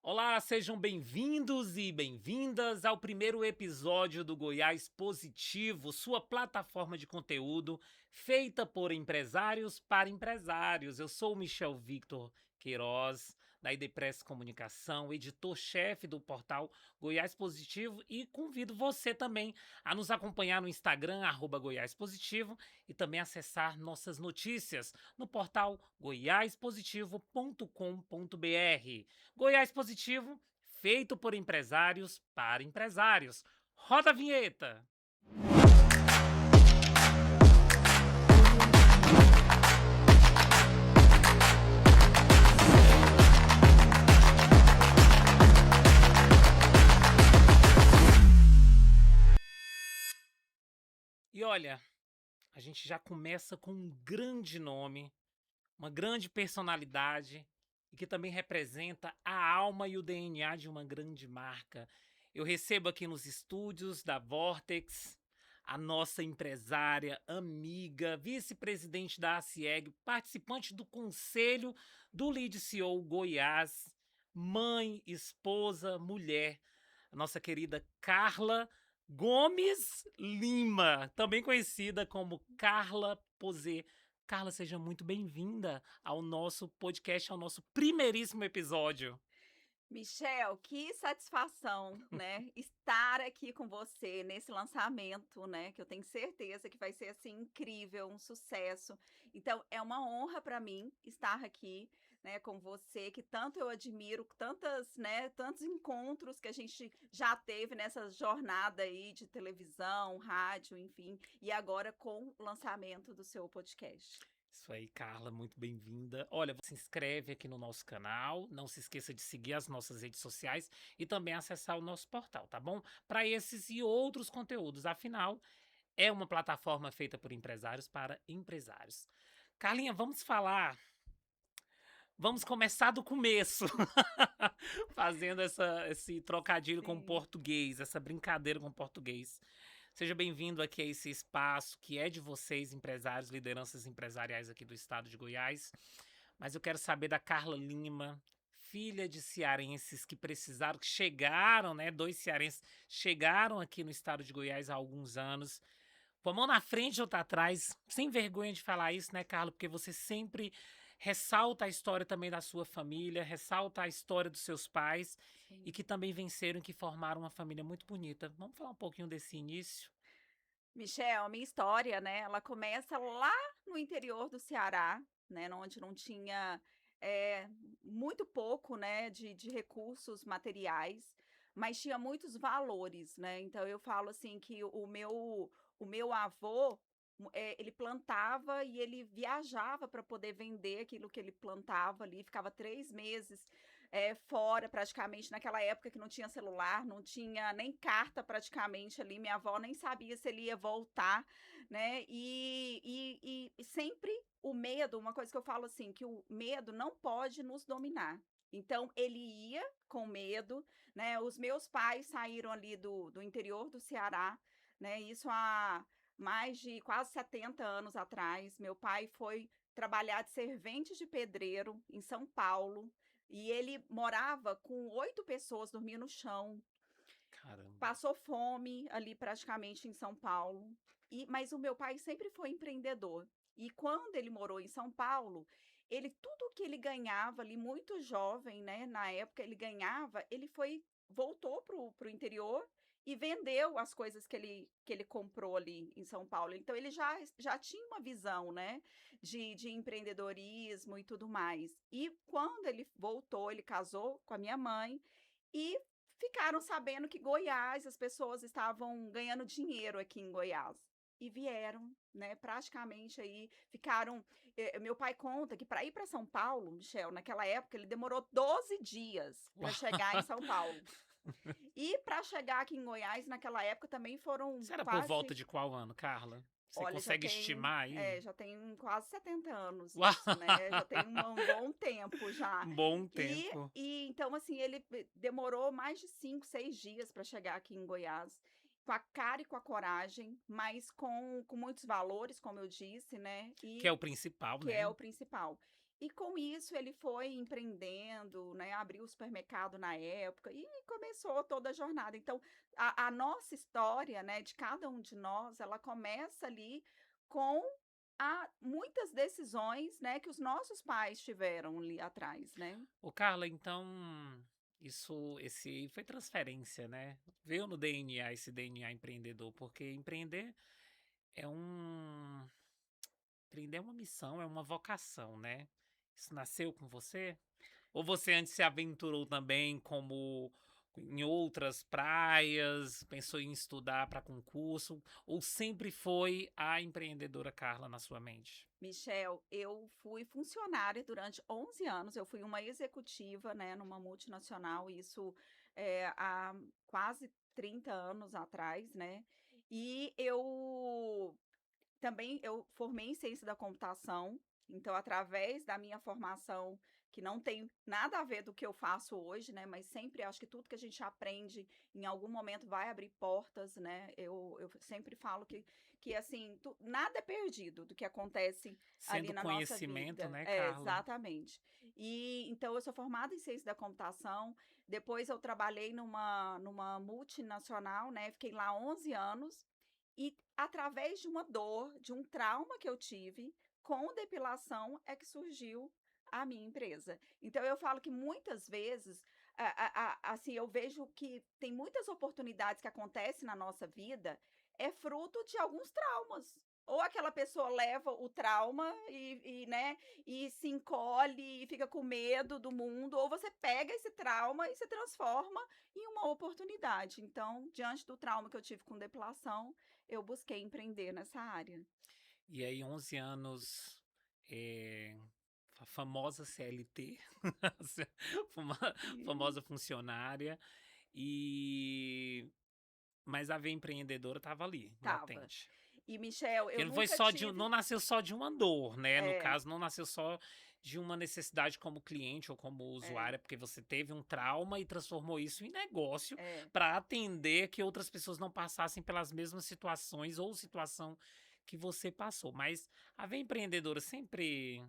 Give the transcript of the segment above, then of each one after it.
Olá, sejam bem-vindos e bem-vindas ao primeiro episódio do Goiás Positivo, sua plataforma de conteúdo feita por empresários para empresários. Eu sou o Michel Victor Queiroz, da Idpress Comunicação, editor-chefe do portal Goiás Positivo, e convido você também a nos acompanhar no Instagram, Goiás Positivo, e também acessar nossas notícias no portal goiaspositivo.com.br. Goiás Positivo, feito por empresários para empresários. Roda a vinheta! E olha, a gente já começa com um grande nome, uma grande personalidade e que também representa a alma e o DNA de uma grande marca. Eu recebo aqui nos estúdios da Vortex a nossa empresária, amiga, vice-presidente da ACIEG, participante do conselho do Lead CEO Goiás, mãe, esposa, mulher, a nossa querida Carla Gomes Lima, também conhecida como Carla Posê. Carla, seja muito bem-vinda ao nosso podcast, ao nosso primeiríssimo episódio. Michel, que satisfação, né, estar aqui com você nesse lançamento, né, que eu tenho certeza que vai ser, assim, incrível, um sucesso. Então é uma honra para mim estar aqui, né, com você, que tanto eu admiro, tantos encontros que a gente já teve nessa jornada aí de televisão, rádio, enfim, e agora com o lançamento do seu podcast. Isso aí, Carla, muito bem-vinda. Olha, você se inscreve aqui no nosso canal, não se esqueça de seguir as nossas redes sociais e também acessar o nosso portal, tá bom? Para esses e outros conteúdos, afinal, é uma plataforma feita por empresários para empresários. Carlinha, vamos começar do começo, fazendo esse trocadilho com o Sim. português, essa brincadeira com o português. Seja bem-vindo aqui a esse espaço que é de vocês, empresários, lideranças empresariais aqui do estado de Goiás. Mas eu quero saber da Carla Lima, filha de cearenses que precisaram, que chegaram, né? Dois cearenses chegaram aqui no estado de Goiás há alguns anos. Com a mão na frente e outra atrás, sem vergonha de falar isso, né, Carla? Porque você sempre ressalta a história também da sua família, ressalta a história dos seus pais e Sim. que também venceram e que formaram uma família muito bonita. Vamos falar um pouquinho desse início? Michel, a minha história, né, ela começa lá no interior do Ceará, né, onde não tinha, eh, muito pouco, né, de recursos materiais, mas tinha muitos valores, né. Então eu falo assim que o meu avô, ele plantava e ele viajava para poder vender aquilo que ele plantava ali, ficava 3 meses, fora praticamente, naquela época que não tinha celular, não tinha nem carta praticamente ali, minha avó nem sabia se ele ia voltar, né, e sempre o medo, uma coisa que eu falo assim, que o medo não pode nos dominar. Então ele ia com medo, né, os meus pais saíram ali do interior do Ceará, né, isso há mais de quase 70 anos atrás. Meu pai foi trabalhar de servente de pedreiro em São Paulo, e ele morava com 8 pessoas, dormia no chão, Caramba. passou fome ali praticamente em São Paulo, mas o meu pai sempre foi empreendedor. E quando ele morou em São Paulo, ele tudo que ele ganhava ali, muito jovem, né, na época ele ganhava, ele voltou para o interior e vendeu as coisas que ele comprou ali em São Paulo. Então ele já tinha uma visão, né, de empreendedorismo e tudo mais. E quando ele voltou, ele casou com a minha mãe e ficaram sabendo que Goiás, as pessoas estavam ganhando dinheiro aqui em Goiás. E vieram, né, praticamente aí ficaram, meu pai conta que para ir para São Paulo, Michel, naquela época ele demorou 12 dias para chegar em São Paulo. E para chegar aqui em Goiás, naquela época também foram Isso era por volta quase, de qual ano, Carla? Você olha, consegue estimar aí? já tem quase 70 anos Uau! isso, né, já tem um bom tempo já. Um bom E tempo. e então, assim, ele demorou mais de 5, 6 dias para chegar aqui em Goiás, com a cara e com a coragem, mas com muitos valores, como eu disse, né, Que é e o principal, que é né? o principal. E com isso ele foi empreendendo, né, abriu o supermercado na época e começou toda a jornada. Então, a nossa história, né, de cada um de nós, ela começa ali com muitas decisões, né, que os nossos pais tiveram ali atrás, né. Ô Carla, então esse aí foi transferência, né? Veio no DNA esse DNA empreendedor, porque é um empreender é uma missão, é uma vocação, né? Isso nasceu com você? Ou você antes se aventurou também como em outras praias, pensou em estudar para concurso, ou sempre foi a empreendedora Carla na sua mente? Michel, eu fui funcionária durante 11 anos, eu fui uma executiva, né, numa multinacional, isso, há quase 30 anos atrás, né, e eu formei em ciência da computação, então através da minha formação, que não tem nada a ver do que eu faço hoje, né, mas sempre acho que tudo que a gente aprende em algum momento vai abrir portas, né. Eu sempre falo que assim, nada é perdido do que acontece ali Sendo na nossa conhecimento, vida. né, É, Carla? exatamente. E então eu sou formada em ciência da computação, depois eu trabalhei numa multinacional, né, fiquei lá 11 anos, e através de uma dor, de um trauma que eu tive, com depilação é que surgiu a minha empresa. Então eu falo que muitas vezes, assim, eu vejo que tem muitas oportunidades que acontecem na nossa vida, é fruto de alguns traumas. Ou aquela pessoa leva o trauma né, e se encolhe e fica com medo do mundo, ou você pega esse trauma e se transforma em uma oportunidade. Então, diante do trauma que eu tive com depilação, eu busquei empreender nessa área. E aí 11 anos, eh, a famosa CLT, fama E famosa funcionária, e mas a veia empreendedora estava ali, estava. latente. E Michel, Porque eu não foi nunca só de tive não nasceu só de uma dor, né, no é, caso não nasceu só de uma necessidade como cliente ou como é, usuária, porque você teve um trauma e transformou isso em negócio é, para atender que outras pessoas não passassem pelas mesmas situações ou situação que você passou. Mas a veia empreendedora sempre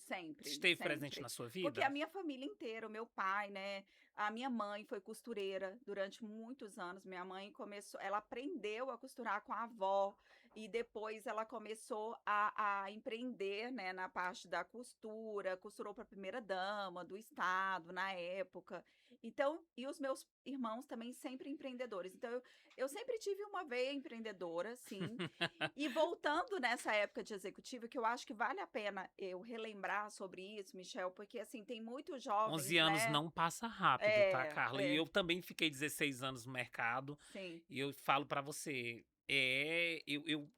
sempre, esteve presente sempre. na sua Porque a vida? minha família inteira, o meu pai, né, a minha mãe foi costureira durante muitos anos. Minha mãe começou, ela aprendeu a costurar com a avó e depois ela começou a empreender, né, na parte da costura, costurou para a primeira dama do estado na época. Então, e os meus irmãos também sempre empreendedores. Então, eu sempre tive uma veia empreendedora, sim. E voltando nessa época de executiva, que eu acho que vale a pena eu relembrar sobre isso, Michel, porque assim, tem muitos 11 jovens, anos né? não passa rápido, tá, É, Carla? E é, eu também fiquei 16 anos no mercado, sim, e eu falo pra você, eu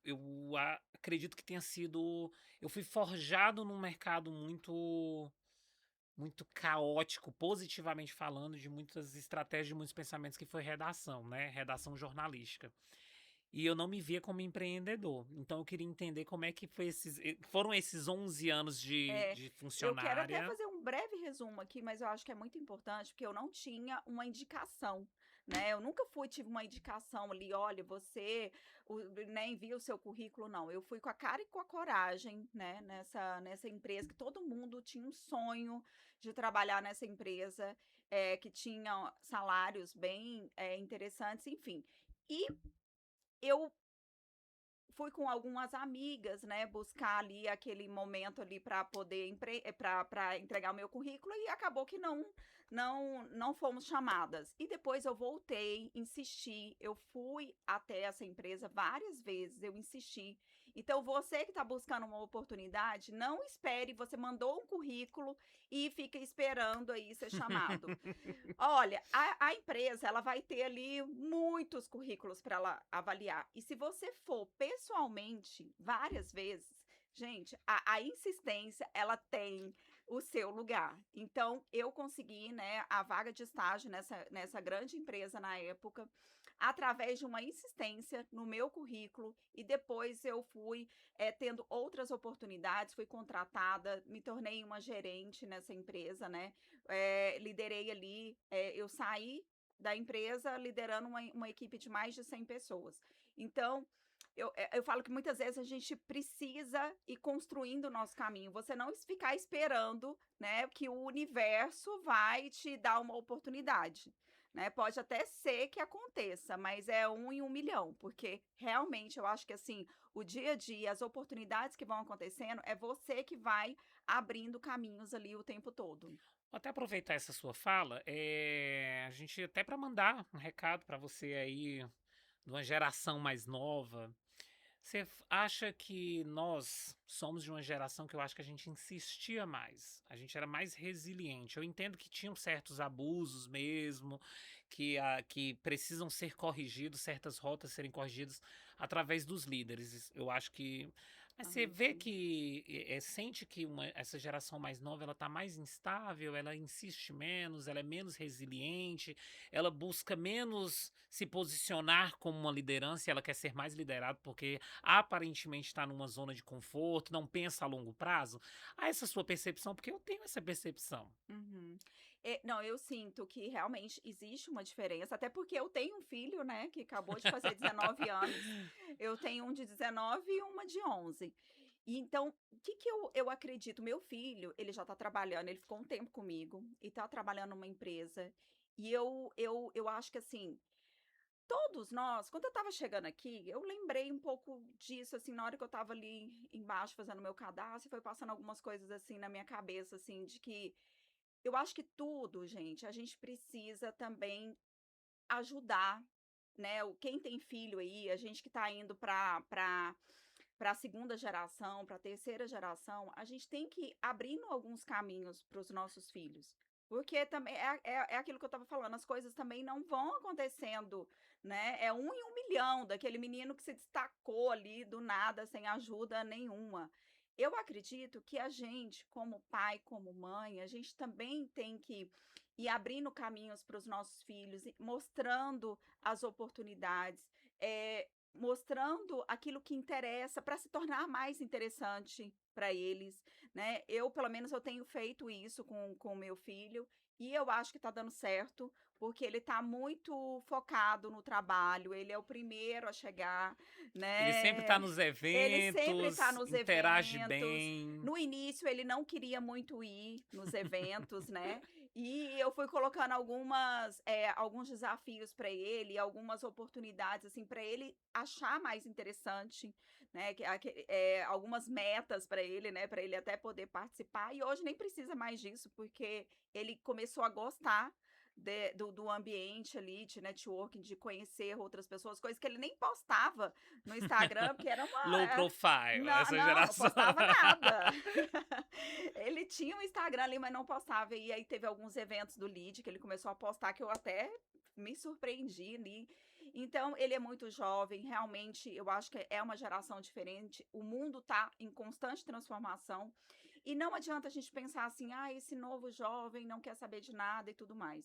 acredito que tenha sido eu fui forjado num mercado muito caótico, positivamente falando, de muitas estratégias, de muitos pensamentos, que foi redação, né, redação jornalística. E eu não me via como empreendedor, então eu queria entender como é que foi foram esses 11 anos de é. de Eu quero até funcionária. fazer um breve resumo aqui, mas eu acho que é muito importante, porque eu não tinha uma indicação, né? Eu nunca tive uma indicação ali, olha, você, né, envia o seu currículo, não. Eu fui com a cara e com a coragem, né, nessa empresa, que todo mundo tinha um sonho de trabalhar nessa empresa, que tinha salários bem, interessantes, enfim. E eu fui com algumas amigas, né, buscar ali aquele momento ali para poder para entregar o meu currículo, e acabou que não fomos chamadas. E depois eu voltei, insisti, eu fui até essa empresa várias vezes, eu insisti. Então você que está buscando uma oportunidade, não espere, você mandou um currículo e fica esperando aí ser chamado. Olha, a empresa, ela vai ter ali muitos currículos para ela avaliar. E se você for pessoalmente várias vezes, gente, a insistência, ela tem o seu lugar. Então, eu consegui, né, a vaga de estágio nessa grande empresa na época, através de uma insistência no meu currículo, e depois eu fui, tendo outras oportunidades, fui contratada, me tornei uma gerente nessa empresa, né, liderei ali, eu saí da empresa liderando uma equipe de mais de 100 pessoas. Então, Eu falo que muitas vezes a gente precisa ir construindo o nosso caminho, você não ficar esperando, né, que o universo vai te dar uma oportunidade, né. Pode até ser que aconteça, mas é um em 1.000.000, porque realmente eu acho que, assim, o dia a dia, as oportunidades que vão acontecendo, é você que vai abrindo caminhos ali o tempo todo. Vou até aproveitar essa sua fala, a gente até para mandar um recado para você aí, de uma geração mais nova. Você acha que nós somos de uma geração que eu acho que a gente insistia mais, a gente era mais resiliente. Eu entendo que tinham certos abusos mesmo, que precisam ser corrigidos, certas rotas serem corrigidas através dos líderes. Eu acho que. Mas você Aham, vê sim. que sente que essa geração mais nova ela tá mais instável, ela insiste menos, ela é menos resiliente, ela busca menos se posicionar como uma liderança, e ela quer ser mais liderada porque aparentemente está numa zona de conforto, não pensa a longo prazo? Há essa sua percepção? Porque eu tenho essa percepção. Uhum. Não, eu sinto que realmente existe uma diferença, até porque eu tenho um filho, né, que acabou de fazer 19 anos. Eu tenho um de 19 e uma de 11. E então, o que que eu acredito? Meu filho, ele já tá trabalhando, ele ficou um tempo comigo e tá trabalhando numa empresa. E eu acho que, assim, todos nós, quando eu estava chegando aqui, eu lembrei um pouco disso, assim, na hora que eu estava ali embaixo fazendo meu cadastro, foi passando algumas coisas, assim, na minha cabeça, assim, de que eu acho que tudo, gente, a gente precisa também ajudar, né, quem tem filho aí, a gente que está indo para a segunda geração, para a terceira geração, a gente tem que ir abrindo alguns caminhos para os nossos filhos. Porque também é aquilo que eu estava falando, as coisas também não vão acontecendo, né? É um em 1.000.000, daquele menino que se destacou ali do nada, sem ajuda nenhuma. Eu acredito que a gente, como pai, como mãe, a gente também tem que ir abrindo caminhos para os nossos filhos, e mostrando as oportunidades, mostrando aquilo que interessa para se tornar mais interessante para eles, né. Eu, pelo menos, eu tenho feito isso com o meu filho, e eu acho que está dando certo, porque ele está muito focado no trabalho, ele é o primeiro a chegar, Ele sempre está né. nos Ele sempre está eventos, nos interage eventos. bem. No início ele não queria muito ir nos eventos, né, e eu fui colocando alguns desafios para ele, algumas oportunidades, assim, para ele achar mais interessante, né, algumas metas para ele, né, para ele até poder participar, e hoje nem precisa mais disso, porque ele começou a gostar do ambiente ali de networking, de conhecer outras pessoas, coisas que ele nem postava no Instagram, porque era Low profile, não, essa não, não geração. postava nada. Ele tinha um Instagram ali, mas não postava. E aí teve alguns eventos do Lead que ele começou a postar que eu até me surpreendi ali. Então, ele é muito jovem, realmente eu acho que é uma geração diferente. O mundo está em constante transformação. E não adianta a gente pensar assim, ah, esse novo jovem não quer saber de nada e tudo mais.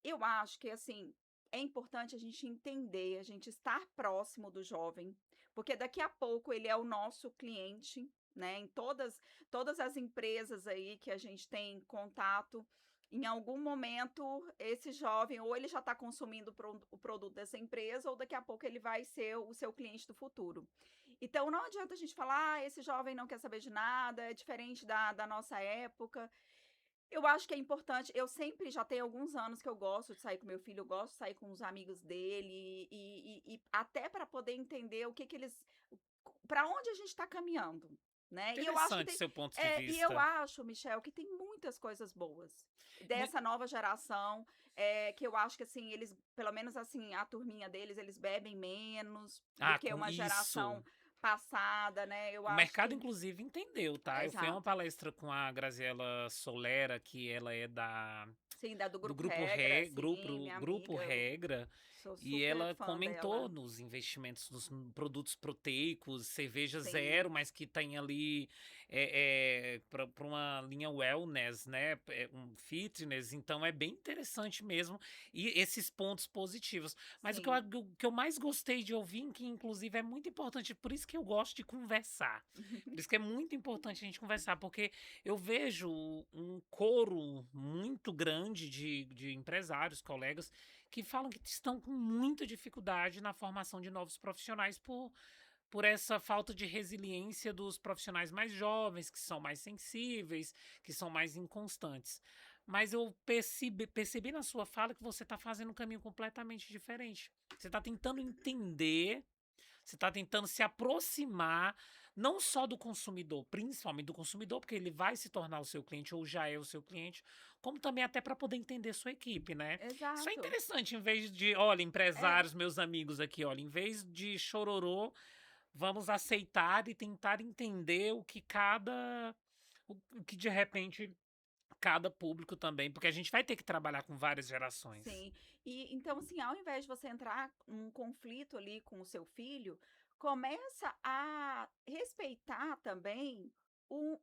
Eu acho que, assim, é importante a gente entender, a gente estar próximo do jovem, porque daqui a pouco ele é o nosso cliente, né, em todas as empresas aí que a gente tem contato, em algum momento esse jovem ou ele já está consumindo o produto dessa empresa ou daqui a pouco ele vai ser o seu cliente do futuro. Então não adianta a gente falar: "Ah, esse jovem não quer saber de nada, é diferente da nossa época". Eu acho que é importante, eu sempre já tenho alguns anos que eu gosto de sair com meu filho, eu gosto de sair com os amigos dele e até para poder entender o que que eles para onde a gente está caminhando, né. E eu acho que Interessante tem seu ponto de e eu vista. acho, Michel, que tem muitas coisas boas Mui dessa nova geração, que eu acho que, assim, eles pelo menos, assim, a turminha deles, eles bebem menos do que com uma isso. geração passada, né, eu O acho mercado que inclusive entendeu, tá. Eu fui a uma exato. palestra com a Graziela Solera, que ela é da Sim, da do do Grupo Regra, sim, minha Grupo amiga, eu Regra, sou e super ela fã comentou dela. nos investimentos nos produtos proteicos, cerveja zero, Sim, mas que tem ali, pra uma linha wellness, né, um fitness, então é bem interessante mesmo, e esses pontos positivos. Mas sim. o que eu mais gostei de ouvir, que inclusive é muito importante, por isso que eu gosto de conversar, por isso que é muito importante a gente conversar, porque eu vejo um coro muito grande de empresários, colegas, que falam que estão com muita dificuldade na formação de novos profissionais por essa falta de resiliência dos profissionais mais jovens, que são mais sensíveis, que são mais inconstantes. Mas eu percebi na sua fala que você está fazendo um caminho completamente diferente. Você está tentando entender, você está tentando se aproximar, não só do consumidor, principalmente do consumidor, porque ele vai se tornar o seu cliente ou já é o seu cliente, como também até para poder entender sua equipe, né? Isso é Exato. interessante, em vez de, olha, É, empresários, meus amigos aqui, olha, em vez de chororô, vamos aceitar e tentar entender o que de repente cada público também, porque a gente vai ter que trabalhar com várias gerações. sim. E então, assim, ao invés de você entrar num conflito ali com o seu filho, começa a respeitar também o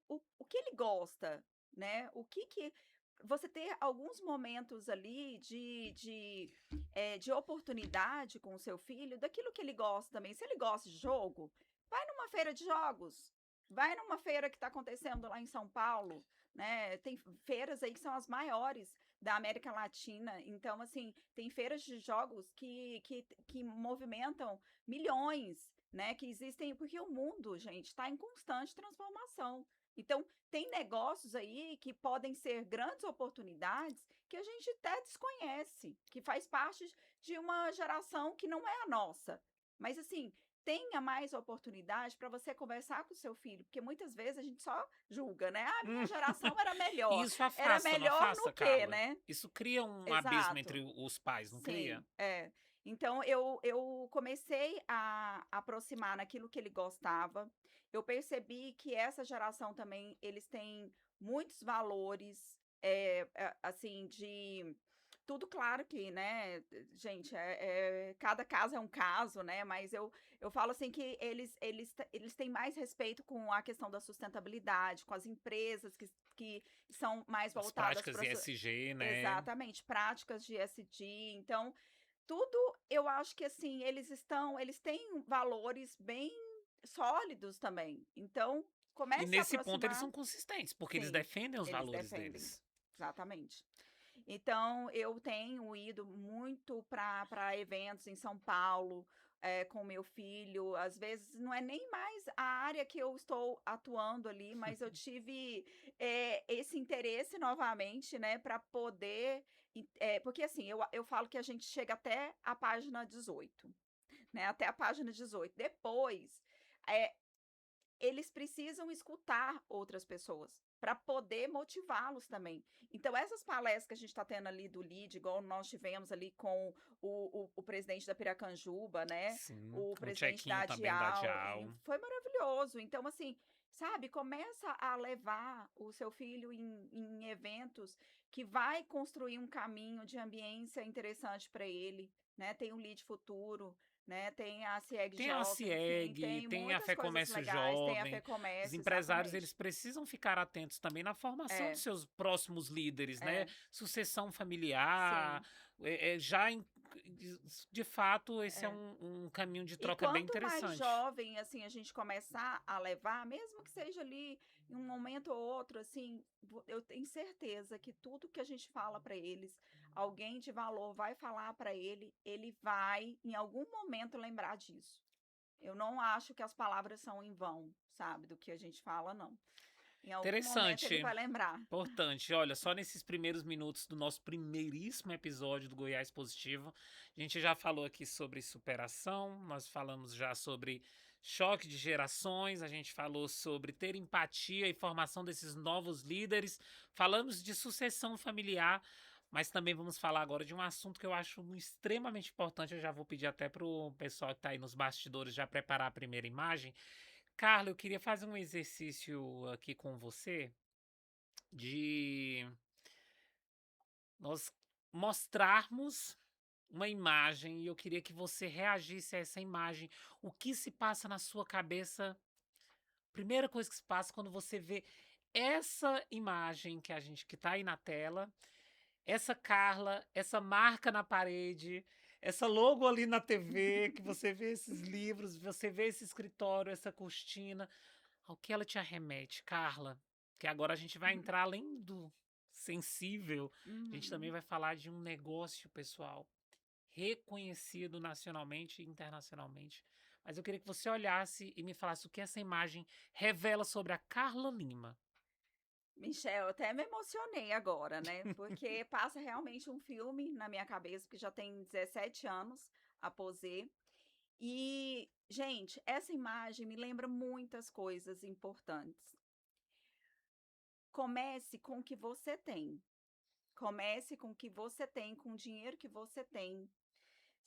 que ele gosta, né? O que que você ter alguns momentos ali de oportunidade com o seu filho, daquilo que ele gosta também. Se ele gosta de jogo, vai numa feira de jogos, vai numa feira que está acontecendo lá em São Paulo, né? Tem feiras aí que são as maiores da América Latina. Então, assim, tem feiras de jogos que movimentam milhões, né? Que existem, porque o mundo, gente, está em constante transformação. Então, tem negócios aí que podem ser grandes oportunidades que a gente até desconhece, que faz parte de uma geração que não é a nossa. Mas, assim, tenha mais oportunidade para você conversar com o seu filho, porque muitas vezes a gente só julga, né? Ah, minha Hum, geração era E melhor. isso Era afasta, não melhor afasta, no quê, Carla? né? Isso cria um abismo entre Exato. os pais, não cria? Sim, é. Então eu comecei a aproximar naquilo que ele gostava. Eu percebi que essa geração também, eles têm muitos valores, assim, de tudo claro que, né, gente, cada caso é um caso, né, mas eu falo assim que eles têm mais respeito com a questão da sustentabilidade, com as empresas que são mais As voltadas práticas para ESG, né? exatamente, práticas de ESG. Então, tudo eu acho que, assim, eles têm valores bem sólidos também. Então, E comece a nesse ponto eles aproximar são consistentes, porque eles sim, defendem os eles valores defendem. deles. Exatamente. Então, eu tenho ido muito para eventos em São Paulo, com meu filho. Às vezes, não é nem mais a área que eu estou atuando ali, mas eu tive, esse interesse novamente, né, para poder porque assim, eu falo que a gente chega até a página 18, né, até a página 18. Depois, eh eles precisam escutar outras pessoas, para poder motivá-los também. Então essas palestras que a gente está tendo ali do LEAD, igual nós tivemos ali com o presidente da Piracanjuba, né, Sim, o o presidente check-in da também da Adial, Dial. foi maravilhoso. Então assim, sabe, começa a levar o seu filho em eventos que vai construir um caminho de ambiência interessante para ele, né, tem o LEAD Futuro, né, tem a CIEG Tem a Jovem, enfim, CIEG, tem tem a muitas coisas FEComércio legais, tem a Jovem. Os FEComércio, empresários, eles exatamente. precisam ficar atentos também na formação É, dos seus próximos líderes, né? é, Sucessão familiar, sim, já de fato esse é é. um caminho de E troca bem quanto mais interessante. jovem, assim, a gente começar a levar, mesmo que seja ali em um momento ou outro, assim, eu tenho certeza que tudo que a gente fala para eles, alguém de valor vai falar para ele, ele vai, em algum momento, lembrar disso. Eu não acho que as palavras são em vão, sabe, do que a gente fala, não. Em algum momento ele Interessante. vai lembrar. Importante. Olha, só nesses primeiros minutos do nosso primeiríssimo episódio do Goiás Positivo, a gente já falou aqui sobre superação, nós falamos já sobre choque de gerações, a gente falou sobre ter empatia e formação desses novos líderes, falamos de sucessão familiar, mas também vamos falar agora de um assunto que eu acho extremamente importante. Eu já vou pedir até para o pessoal que está aí nos bastidores já preparar a primeira imagem. Carla, eu queria fazer um exercício aqui com você de nós mostrarmos uma imagem e eu queria que você reagisse a essa imagem. O que se passa na sua cabeça? Primeira coisa que se passa quando você vê essa imagem que tá aí na tela, essa Carla, essa marca na parede, essa logo ali na TV, que você vê esses livros, você vê esse escritório, essa cortina, ao que ela te arremete, Carla? Que agora a gente vai entrar além do sensível, a gente também Uhum. vai falar de um negócio pessoal reconhecido nacionalmente e internacionalmente. mas eu queria que você olhasse e me falasse o que essa imagem revela sobre a Carla Lima. Michel, eu até me emocionei agora, né? Porque passa realmente um filme na minha cabeça, porque já tem 17 anos a Posé. E, gente, essa imagem me lembra muitas coisas importantes. Comece com o que você tem. Comece com o que você tem, com o dinheiro que você tem.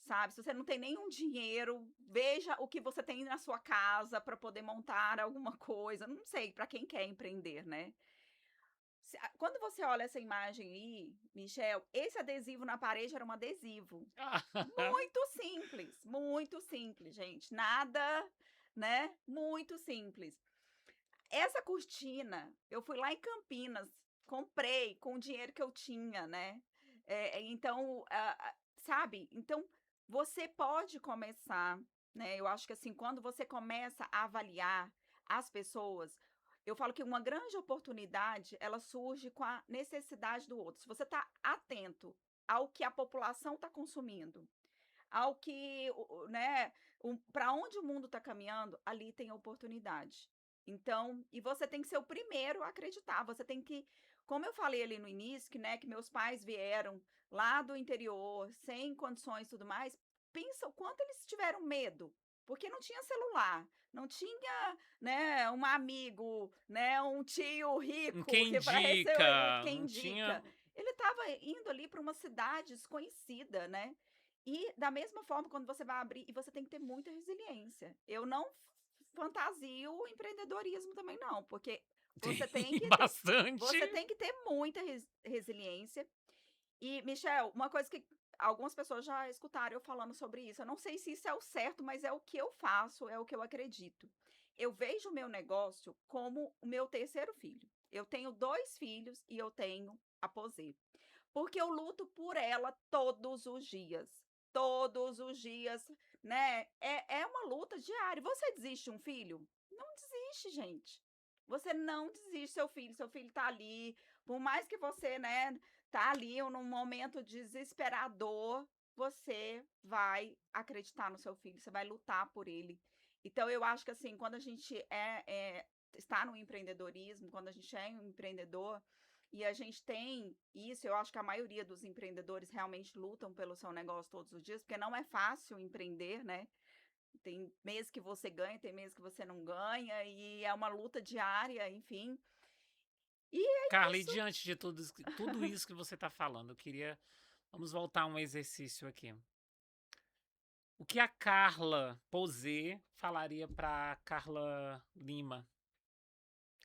Sabe, se você não tem nenhum dinheiro, veja o que você tem na sua casa para poder montar alguma coisa. Não sei, para quem quer empreender, né? Quando você olha essa imagem aí, Michel, esse adesivo na parede era um adesivo. Muito simples, gente. Nada, né? Muito simples. Essa cortina, eu fui lá em Campinas, comprei com o dinheiro que eu tinha, né? Então, sabe? Então, você pode começar, né? Eu acho que assim, quando você começa a avaliar as pessoas, eu falo que uma grande oportunidade, ela surge com a necessidade do outro. Se você está atento ao que a população está consumindo, ao que, né, para onde o mundo está caminhando, ali tem oportunidade. Então, e você tem que ser o primeiro a acreditar. Você tem que, como eu falei ali no início, que, né, que meus pais vieram lá do interior, sem condições e tudo mais, pensa o quanto eles tiveram medo, porque não tinha celular, não tinha, né, um amigo, né, um tio rico Quem que para receber indica? quem Não tinha. indica. Ele estava indo ali para uma cidade desconhecida, né? E da mesma forma, quando você vai abrir, e você tem que ter muita resiliência. Eu não fantasio o empreendedorismo também não, porque Tem você tem que ter, bastante. você tem que ter muita resiliência. E, Michel, uma coisa que algumas pessoas já escutaram eu falando sobre isso. Eu não sei se isso é o certo, mas é o que eu faço, é o que eu acredito. Eu vejo o meu negócio como o meu terceiro filho. Eu tenho 2 filhos e eu tenho a Posê. Porque eu luto por ela todos os dias. Todos os dias, né? É uma luta diária. Você desiste de um filho? Não desiste, gente. Você não desiste seu filho tá ali, por mais que você, né, tá ali num momento desesperador, você vai acreditar no seu filho, você vai lutar por ele. Então eu acho que assim, quando a gente está no empreendedorismo, quando a gente é um empreendedor, e a gente tem isso, eu acho que a maioria dos empreendedores realmente lutam pelo seu negócio todos os dias, porque não é fácil empreender, né? Tem meses que você ganha, tem meses que você não ganha, e é uma luta diária, enfim. E é Carla, e isso. diante de tudo isso que você está falando, eu queria. Vamos voltar a um exercício aqui. O que a Carla Posé falaria para Carla Lima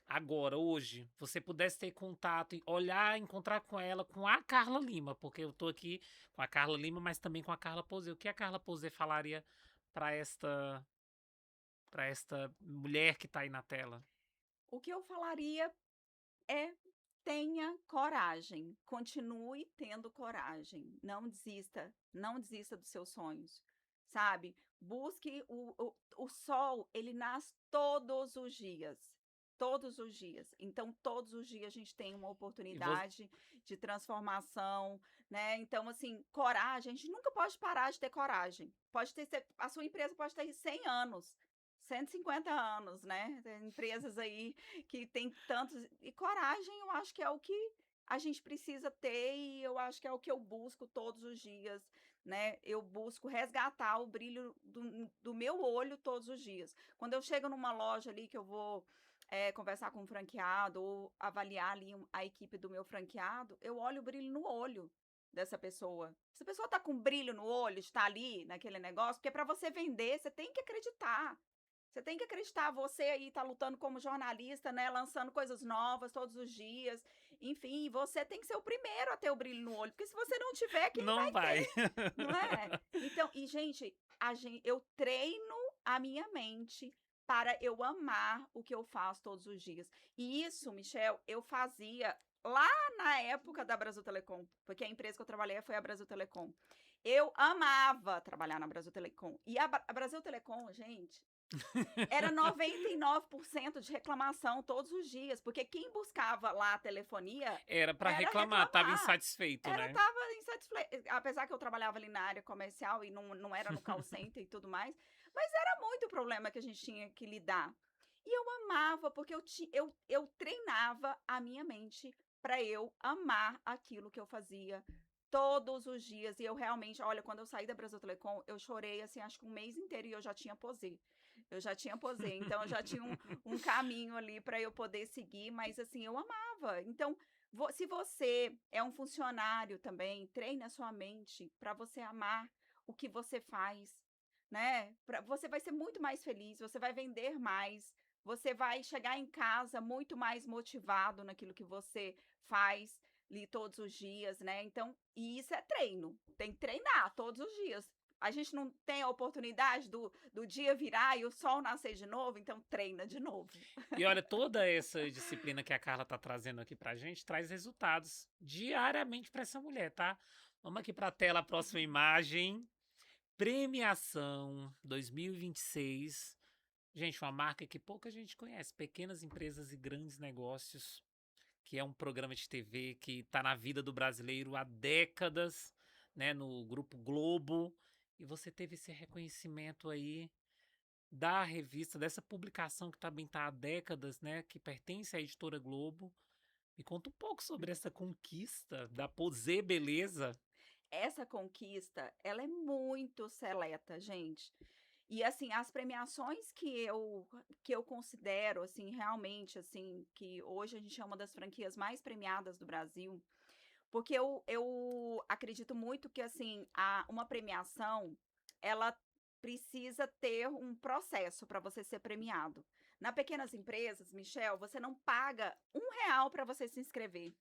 agora, hoje? Você pudesse ter contato e olhar, encontrar com ela, com a Carla Lima, porque eu tô aqui com a Carla Lima, mas também com a Carla Posé. O que a Carla Posé falaria para esta mulher que está aí na tela? O que eu falaria é: tenha coragem, continue tendo coragem, não desista, não desista dos seus sonhos, sabe? Busque o sol, ele nasce todos os dias. Então, todos os dias a gente tem uma E você oportunidade de transformação, né? Então, assim, coragem, a gente nunca pode parar de ter coragem. Pode ter, a sua empresa pode ter 100 anos, 150 anos, né? Tem empresas aí que tem tantos. E coragem, eu acho que é o que a gente precisa ter, e eu acho que é o que eu busco todos os dias, né? Eu busco resgatar o brilho do meu olho todos os dias. Quando eu chego numa loja ali que eu vou conversar com um franqueado ou avaliar ali a equipe do meu franqueado, eu olho o brilho no olho dessa pessoa. Se a pessoa tá com brilho no olho, está ali naquele negócio, porque para você vender, você tem que acreditar. Você tem que acreditar, você aí tá lutando como jornalista, né, lançando coisas novas todos os dias. Enfim, você tem que ser o primeiro a ter o brilho no olho, porque se você não tiver, quem não vai vai. ter, não é? Então, e gente, eu treino a minha mente para eu amar o que eu faço todos os dias. E isso, Michel, eu fazia lá na época da Brasil Telecom, porque a empresa que eu trabalhei foi a Brasil Telecom. Eu amava trabalhar na Brasil Telecom. E a Brasil Telecom, gente, Era 99% de reclamação todos os dias, porque quem buscava lá a telefonia Era pra era reclamar, estava reclamar. insatisfeito, Era né. estava apesar que eu trabalhava ali na área comercial e não era no call center e tudo mais, mas era muito problema que a gente tinha que lidar. E eu amava, porque eu treinava a minha mente para eu amar aquilo que eu fazia todos os dias. E eu realmente, olha, quando eu saí da Brasil Telecom, eu chorei assim, acho que um mês inteiro e eu já tinha posê. Eu já tinha posê, então eu já tinha um caminho ali para eu poder seguir, mas assim, eu amava. Então, se você é um funcionário também, treine a sua mente para você amar o que você faz, né? Você vai ser muito mais feliz, você vai vender mais, você vai chegar em casa muito mais motivado naquilo que você faz ali todos os dias, né? Então, e isso é treino, tem que treinar todos os dias. A gente não tem a oportunidade do dia virar e o sol nascer de novo, então treina de novo. E olha, toda essa disciplina que a Carla tá trazendo aqui pra gente, traz resultados diariamente pra essa mulher, tá. Vamos aqui pra tela, a próxima imagem. Premiação 2026. Gente, uma marca que pouca gente conhece, Pequenas Empresas e Grandes Negócios, que é um programa de TV que está na vida do brasileiro há décadas, né, no Grupo Globo, e você teve esse reconhecimento aí da revista, dessa publicação que também está há décadas, né, que pertence à Editora Globo. Me conta um pouco sobre essa conquista da Posê Beleza. Essa conquista, ela é muito seleta, gente. E assim, as premiações que eu considero assim, realmente assim, que hoje a gente é uma das franquias mais premiadas do Brasil, porque eu acredito muito que assim, uma premiação, ela precisa ter um processo para você ser premiado. Na Pequenas Empresas, Michel, você não paga R$ 1 para você se inscrever.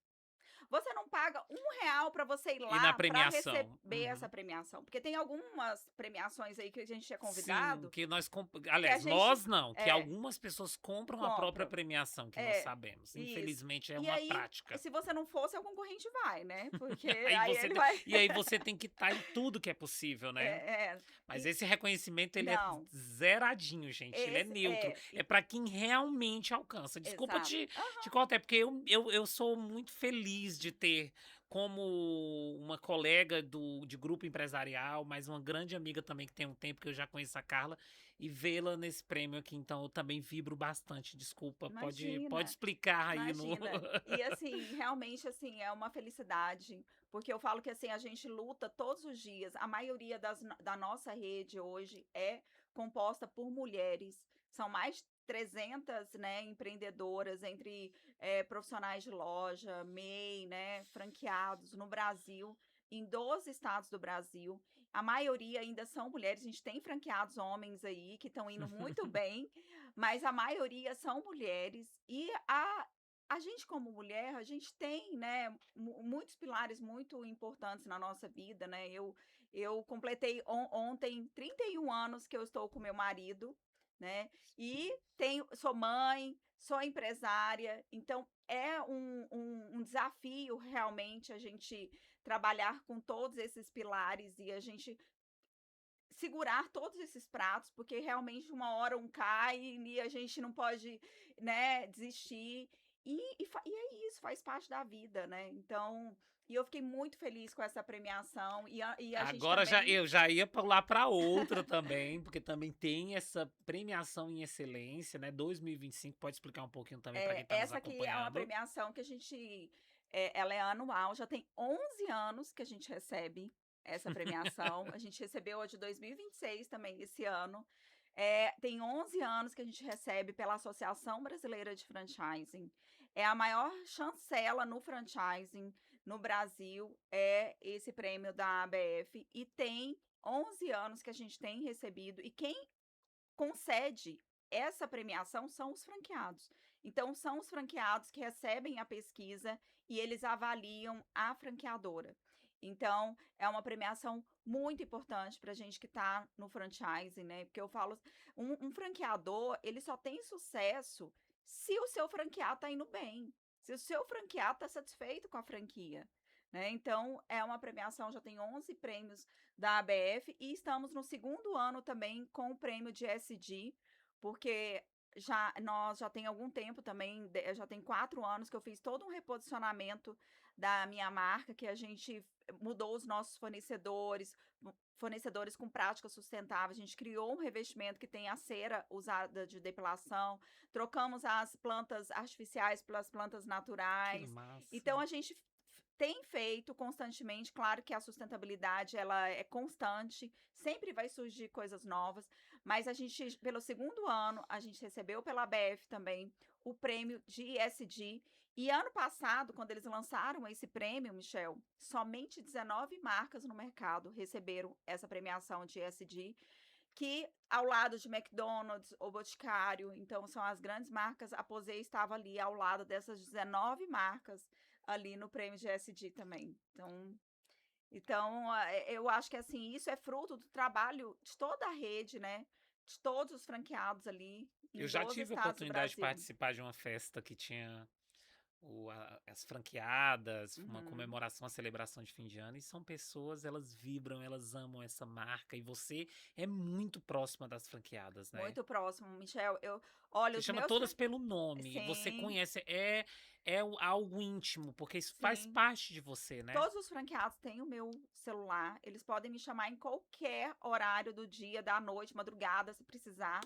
Você não paga R$ 1 para você ir E na lá para premiação? receber essa Uhum. premiação, porque tem algumas premiações aí que a gente é Sim, convidado, que nós que a aliás, gente nós não, que é, algumas pessoas compram a própria compra. premiação, que nós É, sabemos. isso. Infelizmente é E uma aí, prática. se você não for, seu concorrente vai, né, porque Aí aí você ele tem vai e aí você tem que estar em tudo que é possível, né. é, Mas e esse reconhecimento ele é não, zeradinho, gente, ele é esse neutro, é e pra quem realmente alcança. Desculpa exato. te cortar, é porque eu sou muito feliz de ter como uma colega de grupo empresarial, mas uma grande amiga também que tem um tempo que eu já conheço a Carla, e vê-la nesse prêmio aqui, então eu também vibro bastante. Desculpa, pode Imagina, explicar aí no imagina. E assim, realmente, assim, é uma felicidade, porque eu falo que, assim, a gente luta todos os dias. A maioria da nossa rede hoje é composta por mulheres. São mais de 300, né, empreendedoras entre, profissionais de loja, MEI, né, franqueados no Brasil, em 12 estados do Brasil. A maioria ainda são mulheres, a gente tem franqueados homens aí que estão indo muito bem, mas a maioria são mulheres e a gente como mulher, a gente tem, né, muitos pilares muito importantes na nossa vida, né. Eu completei ontem 31 anos que eu estou com meu marido, né, e sou mãe, sou empresária, então é um desafio realmente a gente trabalhar com todos esses pilares e a gente segurar todos esses pratos, porque realmente uma hora um cai e a gente não pode, né, desistir. E é isso, faz parte da vida, né. Então, e eu fiquei muito feliz com essa premiação e a gente Agora também eu já ia pular para outra também, porque também tem essa premiação em excelência, né, 2025, pode explicar um pouquinho também para quem está nos essa aqui é uma acompanhando? premiação que a gente, ela é anual, já tem 11 anos que a gente recebe essa premiação. A gente recebeu a de 2026 também esse ano. Tem 11 anos que a gente recebe pela Associação Brasileira de Franchising. É a maior chancela no franchising no Brasil, é esse prêmio da ABF, e tem 11 anos que a gente tem recebido, e quem concede essa premiação são os franqueados. Então, são os franqueados que recebem a pesquisa e eles avaliam a franqueadora. Então, é uma premiação muito importante para a gente que está no franchising, né? Porque eu falo, um franqueador, ele só tem sucesso se o seu franqueado está indo bem, se o seu franqueado está satisfeito com a franquia. Né? Então, é uma premiação, já tem 11 prêmios da ABF e estamos no segundo ano também com o prêmio de SD, porque nós já tem algum tempo também, já tem 4 anos que eu fiz todo um reposicionamento da minha marca, que a gente mudou os nossos fornecedores, fornecedores com práticas sustentáveis, a gente criou um revestimento que tem a cera usada de depilação, trocamos as plantas artificiais pelas plantas Que naturais. massa. Então a gente tem feito constantemente, claro que a sustentabilidade ela é constante, sempre vai surgir coisas novas, mas a gente, pelo segundo ano, a gente recebeu pela ABF também o prêmio de ESG. E ano passado, quando eles lançaram esse prêmio, Michel, somente 19 marcas no mercado receberam essa premiação de ESG, que ao lado de McDonald's, O Boticário, então são as grandes marcas, a Posay estava ali ao lado dessas 19 marcas ali no prêmio de ESG também. Então, eu acho que assim, isso é fruto do trabalho de toda a rede, né? De todos os franqueados ali Eu em já 12 tive a estados do oportunidade de Brasil. participar de uma festa que tinha as franqueadas, uma Uhum. comemoração, uma celebração de fim de ano, e são pessoas, elas vibram, elas amam essa marca, e você é muito próxima das franqueadas, né? Muito próximo, Michel. Olha, Você os chama meus. todas pelo nome, e você Sim, conhece, algo íntimo, porque isso faz sim. parte de você, né? Todos os franqueados têm o meu celular. Eles podem me chamar em qualquer horário do dia, da noite, madrugada, se precisar,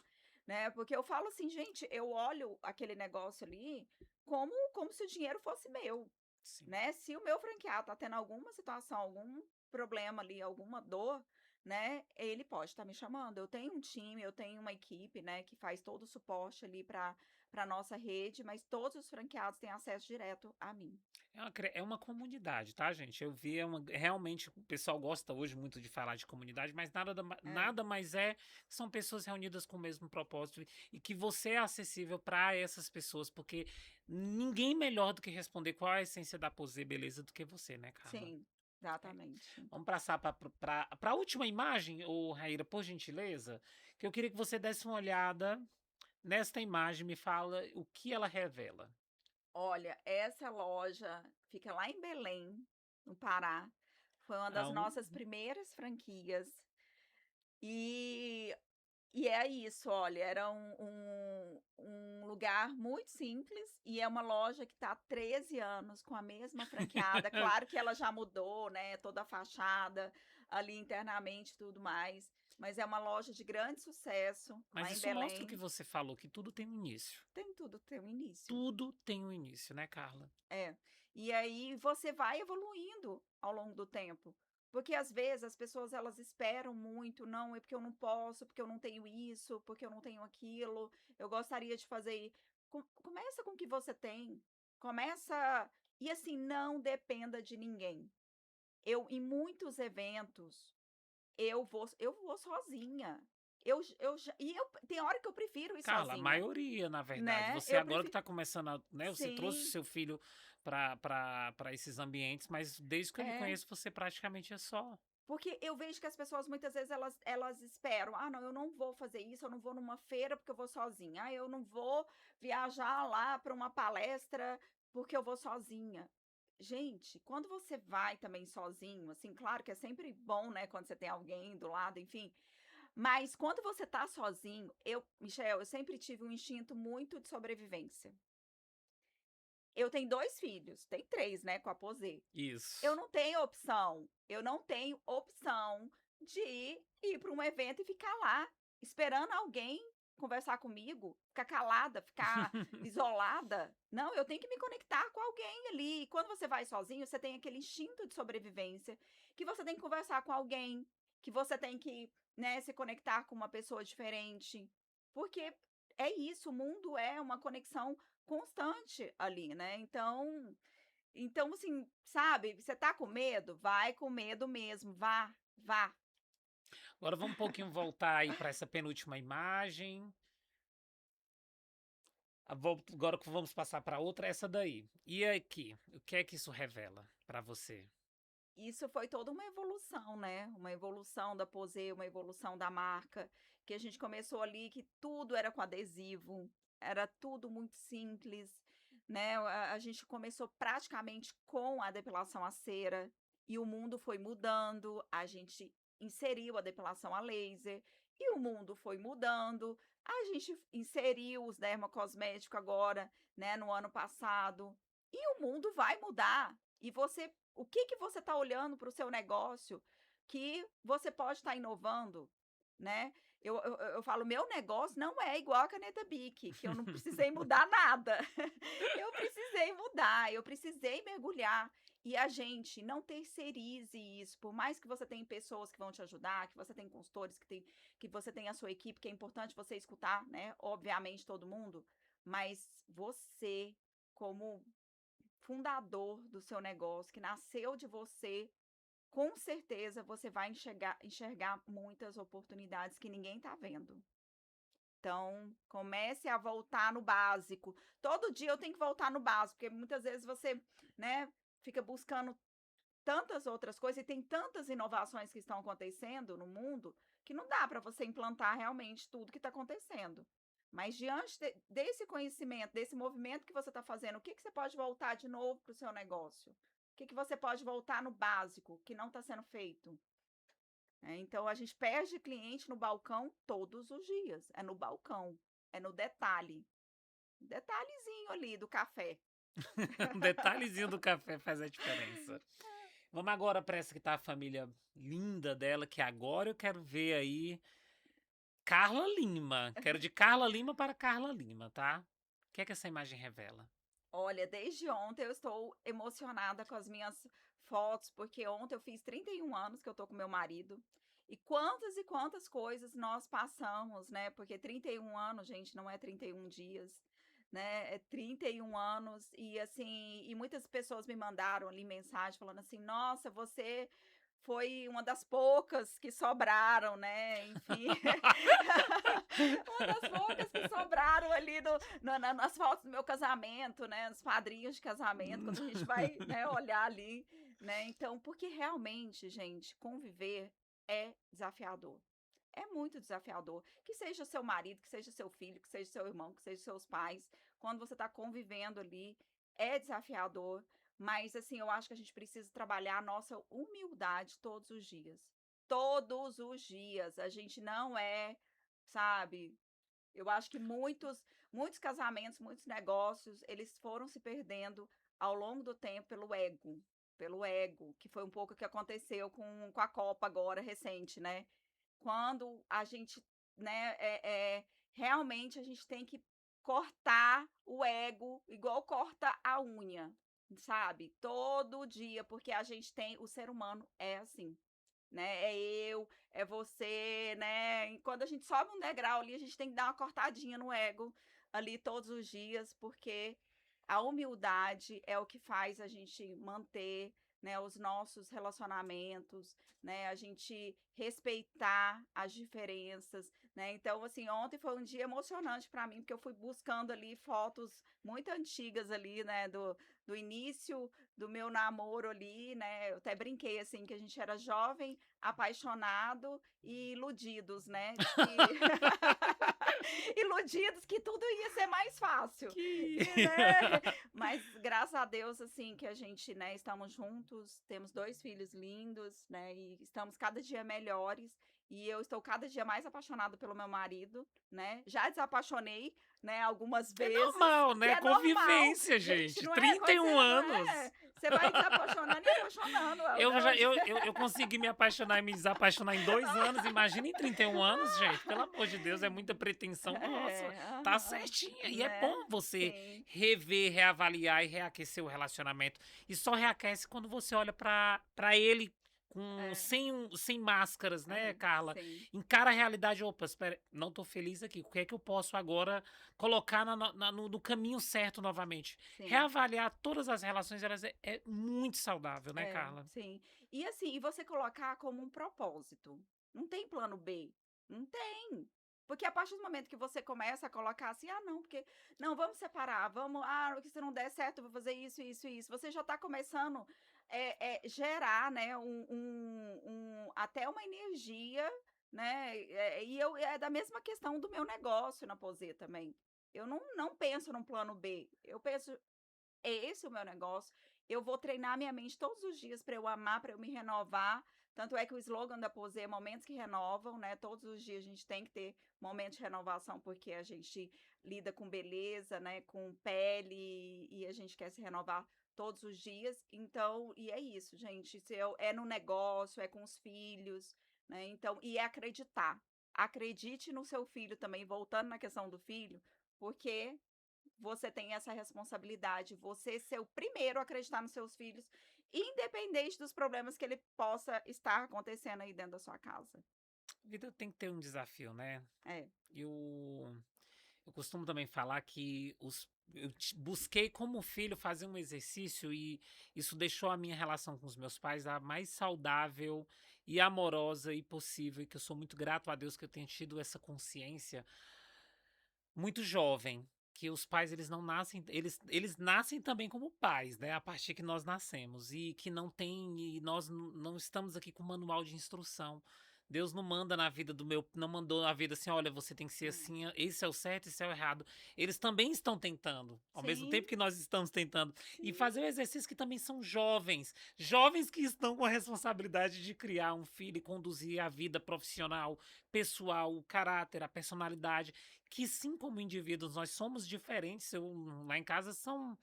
né? Porque eu falo assim, gente, eu olho aquele negócio ali como se o dinheiro fosse meu, Sim. né? Se o meu franqueado tá tendo alguma situação, algum problema ali, alguma dor, né? Ele pode estar me chamando. Eu tenho um time, eu tenho uma equipe, né, que faz todo o suporte ali para nossa rede, mas todos os franqueados têm acesso direto a mim. É uma comunidade, tá, gente? Eu vi, realmente o pessoal gosta hoje muito de falar de comunidade, mas É, nada mais são pessoas reunidas com o mesmo propósito e que você é acessível para essas pessoas, porque ninguém melhor do que responder qual é a essência da Posê Beleza do que você, né, Carla? sim, É. exatamente. Vamos passar para a última imagem, ô Raíra, por gentileza, que eu queria que você desse uma olhada nesta imagem, me fala o que ela revela. Olha, essa loja fica lá em Belém, no Pará. Foi uma das Aonde? nossas primeiras franquias. E E é isso, olha, era um lugar muito simples e é uma loja que está há 13 anos com a mesma franqueada. Claro que ela já mudou, né, toda a fachada ali internamente e tudo mais, mas é uma loja de grande sucesso Mas lá em isso mostra o que Belém. você falou, que tudo tem um início. Tem tudo, tem um início. Tudo tem um início, né, Carla? É. E aí você vai evoluindo ao longo do tempo. Porque às vezes as pessoas elas esperam muito, não, é porque eu não posso, porque eu não tenho isso, porque eu não tenho aquilo, eu gostaria de fazer. Começa com o que você tem. Começa. E assim, não dependa de ninguém. Em muitos eventos, eu vou sozinha. Tem hora que eu prefiro ir Carla, a sozinha, maioria, na verdade. né? Você Eu agora que prefiro. está começando né, você trouxe o Sim, seu filho para esses ambientes, mas desde que eu lhe é. conheço, você praticamente é só. Porque eu vejo que as pessoas muitas vezes elas esperam: "Ah, não, eu não vou fazer isso, eu não vou numa feira porque eu vou sozinha. Ah, eu não vou viajar lá para uma palestra porque eu vou sozinha". Gente, quando você vai também sozinho, assim, claro que é sempre bom, né, quando você tem alguém do lado, enfim, mas quando você tá sozinho, Michel, eu sempre tive um instinto muito de sobrevivência. Eu tenho 2 filhos, tem 3, né, com a Posê. Isso. Eu não tenho opção de ir para um evento e ficar lá, esperando alguém conversar comigo, ficar calada, ficar isolada. Não, eu tenho que me conectar com alguém ali. E quando você vai sozinho, você tem aquele instinto de sobrevivência, que você tem que conversar com alguém, que você tem que, né, se conectar com uma pessoa diferente, porque é isso, o mundo é uma conexão constante ali, né. Então, assim, sabe, você tá com medo? Vai com medo mesmo, vá, vá. Agora vamos um pouquinho voltar aí para essa penúltima imagem. Agora que vamos passar para outra, essa daí. E aqui, o que é que isso revela para você? Isso foi toda uma evolução, né, uma evolução da Posê, uma evolução da marca, que a gente começou ali que tudo era com adesivo, era tudo muito simples, né, a gente começou praticamente com a depilação a cera, e o mundo foi mudando, a gente inseriu a depilação a laser, E o mundo foi mudando, a gente inseriu os dermocosméticos agora, né, no ano passado, e o mundo vai mudar. E você o que que você está olhando para o seu negócio que você pode estar inovando, né? Eu falo, meu negócio não é igual a caneta Bic, que eu não precisei mudar nada. Eu precisei mudar, eu precisei mergulhar. E a gente não terceirize isso, por mais que você tenha pessoas que vão te ajudar, que você tem consultores, que você tem a sua equipe, que é importante você escutar, né? Obviamente todo mundo, mas você, como fundador do seu negócio, que nasceu de você, com certeza você vai enxergar muitas oportunidades que ninguém está vendo. Então, comece a voltar no básico. Todo dia eu tenho que voltar no básico, porque muitas vezes você, né, fica buscando tantas outras coisas e tem tantas inovações que estão acontecendo no mundo que não dá para você implantar realmente tudo que está acontecendo. Mas diante desse conhecimento, desse movimento que você está fazendo, o que, que você pode voltar de novo para o seu negócio? O que, que você pode voltar no básico que não está sendo feito? Então a gente perde cliente no balcão todos os dias. É no balcão, é no detalhe. Detalhezinho ali do café. Um detalhezinho do café faz a diferença. Vamos agora para essa que tá a família linda dela, que agora eu quero ver aí Carla Lima. Quero de Carla Lima para Carla Lima, tá? O que é que essa imagem revela? Olha, desde ontem eu estou emocionada com as minhas fotos, porque ontem eu fiz 31 anos que eu tô com meu marido. E quantas coisas nós passamos, né? Porque 31 anos, gente, não é 31 dias, né? É 31 anos e assim, e muitas pessoas me mandaram ali mensagem falando assim: "Nossa, você foi uma das poucas que sobraram, né?" Enfim, uma das poucas que sobraram ali nas fotos do meu casamento, né? Nos padrinhos de casamento, quando a gente vai, né, olhar ali, né? Então, porque realmente, gente, conviver é desafiador. É muito desafiador. Que seja seu marido, que seja seu filho, que seja seu irmão, que seja seus pais. Quando você está convivendo ali, é desafiador. Mas, assim, eu acho que a gente precisa trabalhar a nossa humildade todos os dias. Todos os dias. A gente não é, sabe? Eu acho que muitos casamentos, muitos negócios, eles foram se perdendo ao longo do tempo pelo ego, que foi um pouco o que aconteceu com a Copa agora recente, né? Quando a gente, né, realmente a gente tem que cortar o ego igual corta a unha, sabe? Todo dia, porque a gente tem, o ser humano é assim, né? É eu, é você, né? E quando a gente sobe um degrau ali, a gente tem que dar uma cortadinha no ego ali todos os dias, porque a humildade é o que faz a gente manter, né, os nossos relacionamentos, né, a gente respeitar as diferenças, né? Então, assim, ontem foi um dia emocionante para mim, porque eu fui buscando ali fotos muito antigas ali, né, do início do meu namoro ali, né? Eu até brinquei assim que a gente era jovem, apaixonado e iludidos, né? De que iludidos que tudo ia ser mais fácil. Que... E, né? Mas graças a Deus, assim, que a gente, né, estamos juntos, temos 2 filhos lindos, né, e estamos cada dia melhores. E eu estou cada dia mais apaixonada pelo meu marido, né? Já desapaixonei, né, algumas É vezes, normal, que né? é normal. Convivência, Gente, gente. não é? Trinta e Pois um é, não anos. é? Você vai desapaixonando e apaixonando. Eu já eu consegui me apaixonar e me desapaixonar em 2 anos, imagina em 31 anos, gente. Pelo amor de Deus, é muita pretensão nossa. É, Tá aham, certinha. E é bom né? você Sim, rever, reavaliar e reaquecer o relacionamento. E só reaquece quando você olha pra ele com é, sem máscaras, né, Carla? sim, Encara a realidade, opa, espera, não tô feliz aqui. O que é que eu posso agora colocar no caminho certo novamente? sim. Reavaliar todas as relações, elas é muito saudável, né, É, Carla? sim. E assim, e você colocar como um propósito. Não tem plano B. Não tem. Porque a partir do momento que você começa a colocar assim, ah, não, porque não, vamos separar, vamos, ah, que se não der certo, eu vou fazer isso, isso, isso. Você já está começando gerar, né, até uma energia, né? E eu é da mesma questão do meu negócio na Posê também. Eu não penso num plano B. Eu penso, é esse o meu negócio. Eu vou treinar minha mente todos os dias para eu amar, para eu me renovar, Tanto é que o slogan da Posê é momentos que renovam, né? Todos os dias a gente tem que ter momentos de renovação, porque a gente lida com beleza, né? Com pele, e a gente quer se renovar todos os dias. Então, e é isso, gente. É no negócio, é com os filhos, né? Então, e é acreditar. Acredite no seu filho também, voltando na questão do filho, porque você tem essa responsabilidade, você ser o primeiro a acreditar nos seus filhos, independente dos problemas que ele possa estar acontecendo aí dentro da sua casa. A vida tem que ter um desafio, né? É. Eu costumo também falar que busquei como filho fazer um exercício e isso deixou a minha relação com os meus pais a mais saudável e amorosa e possível, e que eu sou muito grato a Deus que eu tenha tido essa consciência muito jovem, que os pais eles não nascem, eles nascem também como pais, né? A partir que nós nascemos e que não tem e nós não estamos aqui com manual de instrução. Deus não manda na vida do meu, não mandou na vida assim, olha, você tem que ser Hum. assim, esse é o certo, esse é o errado. Eles também estão tentando, ao mesmo Sim, tempo que nós estamos tentando, e sim. fazer o exercício que também são jovens, jovens que estão com a responsabilidade de criar um filho e conduzir a vida profissional, pessoal, o caráter, a personalidade, que sim, como indivíduos, nós somos diferentes. Lá em casa são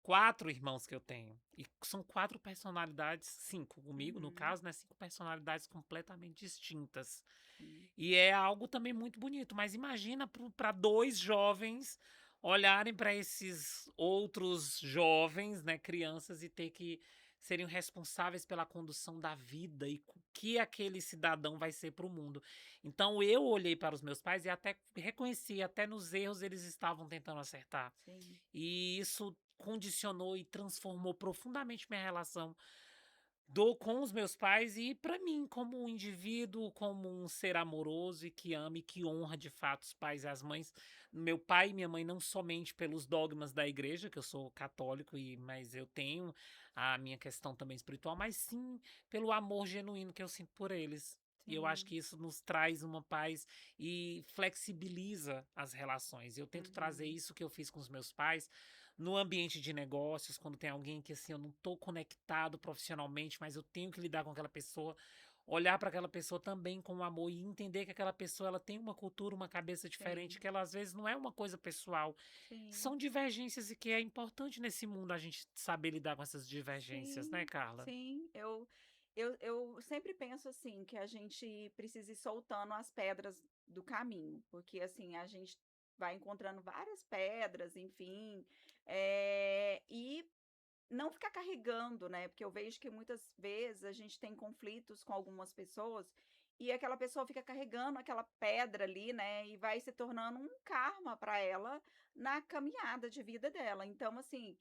4 irmãos que eu tenho. E são 4 personalidades, 5 comigo, no Uhum, caso, né? 5 personalidades completamente distintas. sim. E é algo também muito bonito. Mas imagina para 2 jovens olharem para esses outros jovens, né, crianças, e ter que serem responsáveis pela condução da vida e o que aquele cidadão vai ser para o mundo. Então eu olhei para os meus pais e até reconheci, até nos erros eles estavam tentando acertar. Sim. E isso condicionou e transformou profundamente minha relação com os meus pais e para mim, como um indivíduo, como um ser amoroso e que ama e que honra de fato os pais e as mães. Meu pai e minha mãe, não somente pelos dogmas da igreja, que eu sou católico, mas eu tenho a minha questão também espiritual, mas sim pelo amor genuíno que eu sinto por eles. E eu acho Sim. que isso nos traz uma paz e flexibiliza as relações. Eu tento trazer Uhum. isso que eu fiz com os meus pais no ambiente de negócios, quando tem alguém que assim eu não estou conectado profissionalmente, mas eu tenho que lidar com aquela pessoa, olhar para aquela pessoa também com amor e entender que aquela pessoa ela tem uma cultura, uma cabeça diferente, Sim. que ela às vezes não é uma coisa pessoal. Sim. São divergências e que é importante nesse mundo a gente saber lidar com essas divergências, né, Sim. Carla? Sim. Eu sempre penso assim que a gente precisa ir soltando as pedras do caminho, porque assim a gente vai encontrando várias pedras, enfim, e não ficar carregando, né, porque eu vejo que muitas vezes a gente tem conflitos com algumas pessoas, e aquela pessoa fica carregando aquela pedra ali, né, e vai se tornando um karma para ela na caminhada de vida dela. Então, assim,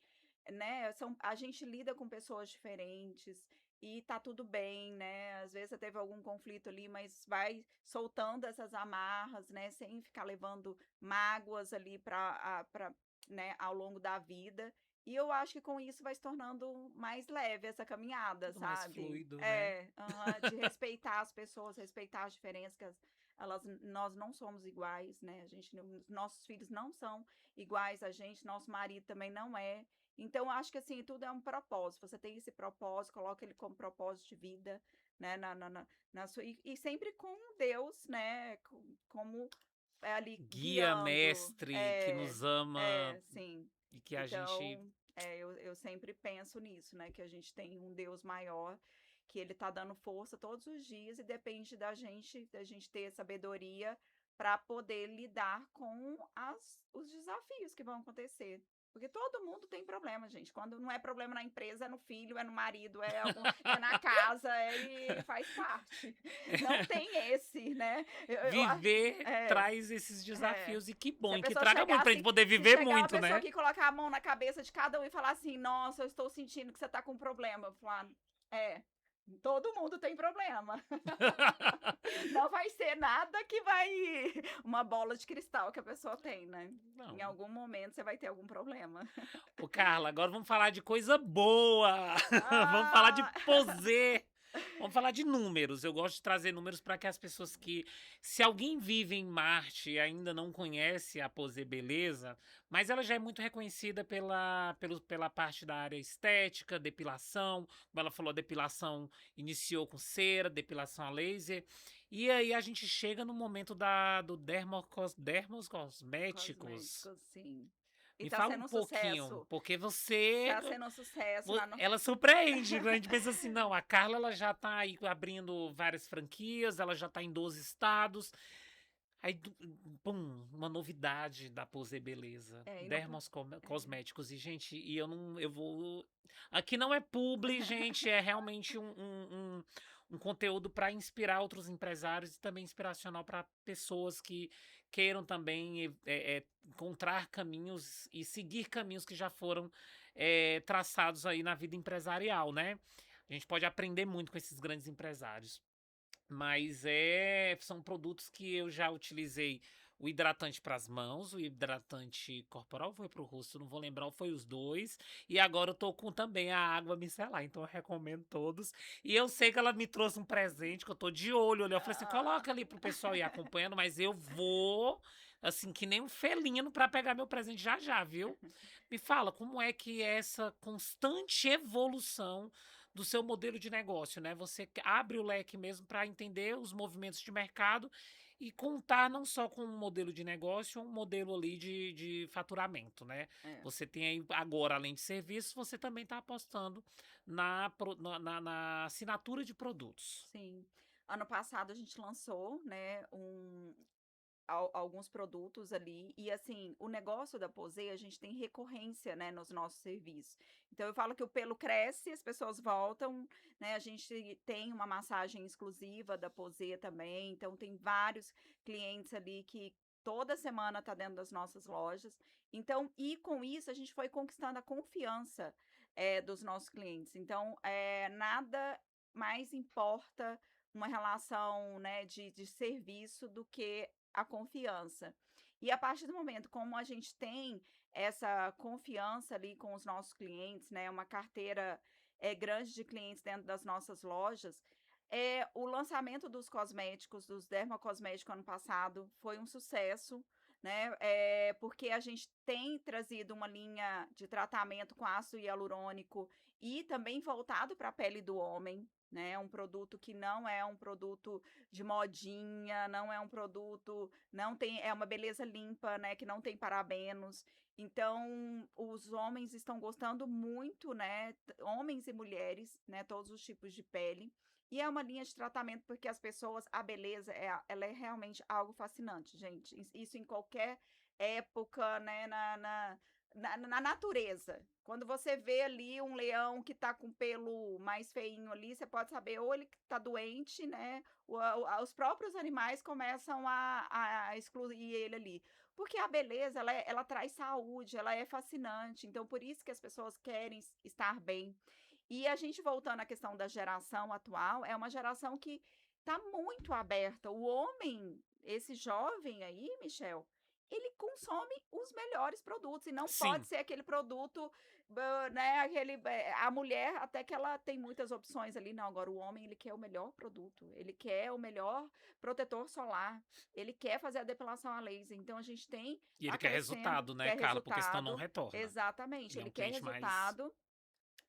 né, a gente lida com pessoas diferentes e tá tudo bem, né, às vezes você teve algum conflito ali, mas vai soltando essas amarras, né, sem ficar levando mágoas ali para, né, ao longo da vida. E eu acho que com isso vai se tornando mais leve essa caminhada, Tudo mais sabe. fluido, né? É, aham, de respeitar as pessoas, respeitar as diferenças que nós não somos iguais, né, a gente não os nossos filhos não são iguais a gente, nosso marido também não é. Então eu acho que, assim, tudo é um propósito, você tem esse propósito, coloca ele como propósito de vida, né, na sua e sempre com Deus, né, como, ali Guia, guiando. mestre que nos ama Sim. e que a gente Então, eu sempre penso nisso, né, que a gente tem um Deus maior, que ele tá dando força todos os dias e depende da gente ter sabedoria para poder lidar com os desafios que vão acontecer. Porque todo mundo tem problema, gente. Quando não é problema na empresa, é no filho, é no marido, é na casa, e faz parte. Não tem esse, né? Eu acho. viver É, traz esses é. desafios e que Se bom, a e que pessoa traga muito chegar pra gente assim, poder se viver chegar uma muito, pessoa né? aqui e colocar a mão na cabeça de cada um e falar assim: "Nossa, eu estou sentindo que você tá com problema", eu falar: "É, todo mundo tem problema". Não vai ser nada que vai uma bola de cristal que a pessoa tem, né. Em Não. algum momento você vai ter algum problema. Ô, Carla, agora vamos falar de coisa boa. Vamos falar de Ah, poser. Vamos falar de números. Eu gosto de trazer números para que as pessoas que. Se alguém vive em Marte e ainda não conhece a Pose Beleza, mas ela já é muito reconhecida pela parte da área estética, depilação. Como ela falou, a depilação iniciou com cera, depilação a laser. E aí a gente chega no momento do Dermos Cosméticos. Cosméticos, sim. E Me tá fala um sendo um pouquinho, sucesso. porque você Tá sendo um sucesso lá no ela surpreende, quando a gente pensa assim, não, a Carla ela já tá aí abrindo várias franquias, ela já tá em 12 estados. Aí, pum, uma novidade da Pose Beleza, é, e no, Dermos é. Cosméticos. E, gente, eu não, eu vou. Aqui não é publi, gente, é realmente um conteúdo para inspirar outros empresários e também inspiracional para pessoas que queiram também encontrar caminhos e seguir caminhos que já foram traçados aí na vida empresarial, né? A gente pode aprender muito com esses grandes empresários. Mas são produtos que eu já utilizei o hidratante para as mãos, o hidratante corporal foi para o rosto, não vou lembrar, foi os dois. E agora eu tô com também a água micelar, então eu recomendo todos. E eu sei que ela me trouxe um presente, que eu tô de olho ali. Eu falei assim: Ah. coloca ali pro pessoal ir acompanhando, mas eu vou, assim, que nem um felino para pegar meu presente já já, viu? Me fala, como é que é essa constante evolução do seu modelo de negócio, né? Você abre o leque mesmo para entender os movimentos de mercado e contar não só com um modelo de negócio, um modelo ali de faturamento, né? É, Você tem aí agora, além de serviços, você também está apostando na assinatura de produtos. sim. Ano passado a gente lançou, né, alguns produtos ali e assim, o negócio da Posay, a gente tem recorrência, né, nos nossos serviços. Então eu falo que o pelo cresce, as pessoas voltam, né, a gente tem uma massagem exclusiva da Posay também, então tem vários clientes ali que toda semana tá dentro das nossas lojas. Então, e com isso a gente foi conquistando a confiança, dos nossos clientes. Então, nada mais importa uma relação, né, de serviço do que a confiança. E a partir do momento como a gente tem essa confiança ali com os nossos clientes, né, uma carteira, grande de clientes dentro das nossas lojas, o lançamento dos cosméticos, dos dermocosméticos ano passado foi um sucesso, né, porque a gente tem trazido uma linha de tratamento com ácido hialurônico e também voltado para a pele do homem, né, um produto que não é um produto de modinha, não é um produto, não tem, é uma beleza limpa, né, que não tem parabenos. Então, os homens estão gostando muito, né, homens e mulheres, né, todos os tipos de pele. E é uma linha de tratamento porque as pessoas, a beleza ela é realmente algo fascinante, gente. Isso em qualquer época, né, na natureza. Quando você vê ali um leão que tá com pelo mais feinho ali, você pode saber ou ele tá doente, né, os próprios animais começam a excluir ele ali. Porque a beleza, ela traz saúde, ela é fascinante, então por isso que as pessoas querem estar bem. E a gente voltando à questão da geração atual, é uma geração que está muito aberta. O homem, esse jovem aí, Michel, ele consome os melhores produtos e não pode Sim, ser aquele produto, né, a mulher até que ela tem muitas opções ali, não, agora o homem ele quer o melhor produto, ele quer o melhor protetor solar, ele quer fazer a depilação a laser, então a gente e ele tá quer crescendo, resultado, né, quer Carla? Porque senão não resultado, retorna. exatamente, Ele é ele um quer cliente mais. resultado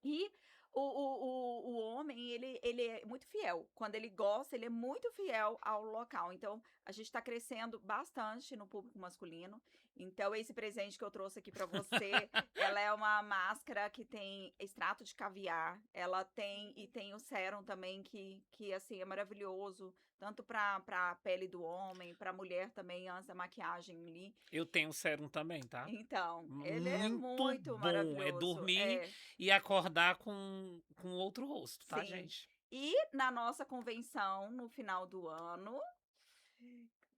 e o homem, ele é muito fiel. Quando ele gosta, ele é muito fiel ao local. Então, a gente está crescendo bastante no público masculino. Então, esse presente que eu trouxe aqui para você, ela é uma máscara que tem extrato de caviar. Ela tem, e tem o sérum também, que assim, é maravilhoso. Tanto para a pele do homem, para a mulher também, antes da maquiagem ali. Eu tenho sérum também, tá? Então, ele é Muito muito bom. É maravilhoso. dormir e acordar com outro rosto, tá, Sim. gente? E na nossa convenção, no final do ano,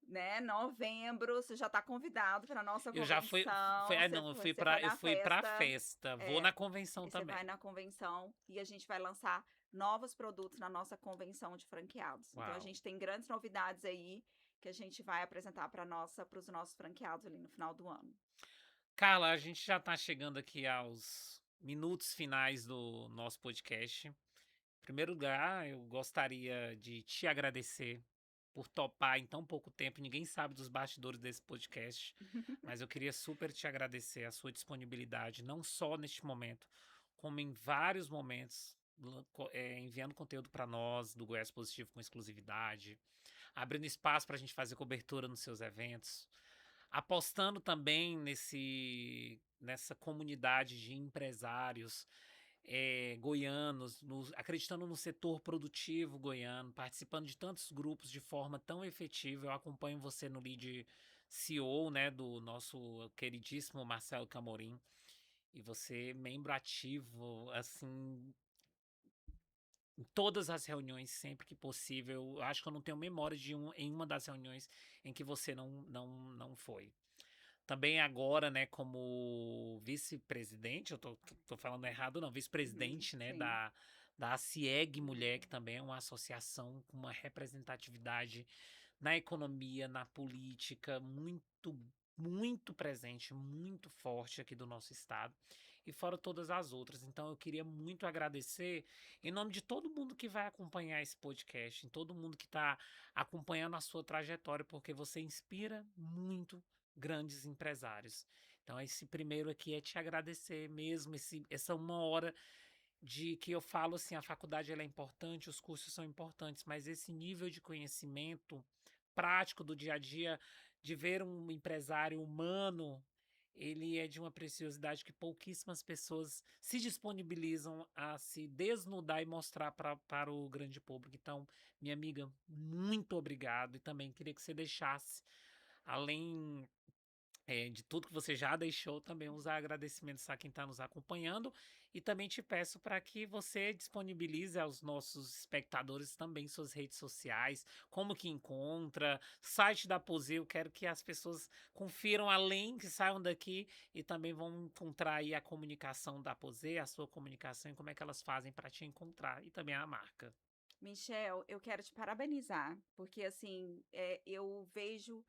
né, novembro, você já está convidado para a nossa Eu já convenção, não, você vai eu na fui pra festa, festa. Vou é, na convenção e você também. vai na convenção e a gente vai lançar novos produtos na nossa convenção de franqueados. Então a Uau. gente tem grandes novidades aí que a gente vai apresentar para os nossos franqueados ali no final do ano. Carla, a gente já tá chegando aqui aos minutos finais do nosso podcast. Em primeiro lugar, eu gostaria de te agradecer por topar em tão pouco tempo. Ninguém sabe dos bastidores desse podcast, mas eu queria super te agradecer a sua disponibilidade, não só neste momento, como em vários momentos, enviando conteúdo para nós do Goiás Positivo com exclusividade, abrindo espaço para a gente fazer cobertura nos seus eventos, apostando também nessa comunidade de empresários goianos, acreditando no setor produtivo goiano, participando de tantos grupos de forma tão efetiva. Eu acompanho você no lead CEO, né, do nosso queridíssimo Marcelo Camorim, e você é membro ativo, assim, em todas as reuniões, sempre que possível. Eu acho que eu não tenho memória em uma das reuniões em que você não foi. Também agora, né, como vice-presidente, eu tô falando errado, não, vice-presidente, né, Sim. da ACIEG Mulher, que também é uma associação com uma representatividade na economia, na política, muito presente, muito forte aqui do nosso estado, e fora todas as outras. Então eu queria muito agradecer em nome de todo mundo que vai acompanhar esse podcast, em todo mundo que está acompanhando a sua trajetória, porque você inspira muito grandes empresários. Então esse primeiro aqui é te agradecer mesmo, essa uma hora de que eu falo assim, a faculdade ela é importante, os cursos são importantes, mas esse nível de conhecimento prático do dia a dia, de ver um empresário humano, ele é de uma preciosidade que pouquíssimas pessoas se disponibilizam a se desnudar e mostrar para o grande público. Então, minha amiga, muito obrigado. E também queria que você deixasse, além de tudo que você já deixou, também os agradecimentos a quem está nos acompanhando, e também te peço para que você disponibilize aos nossos espectadores também suas redes sociais, como que encontra, site da Posê. Eu quero que as pessoas confiram além, que saiam daqui e também vão encontrar aí a comunicação da Posê, a sua comunicação e como é que elas fazem para te encontrar, e também a marca. Michel, eu quero te parabenizar, porque assim, eu vejo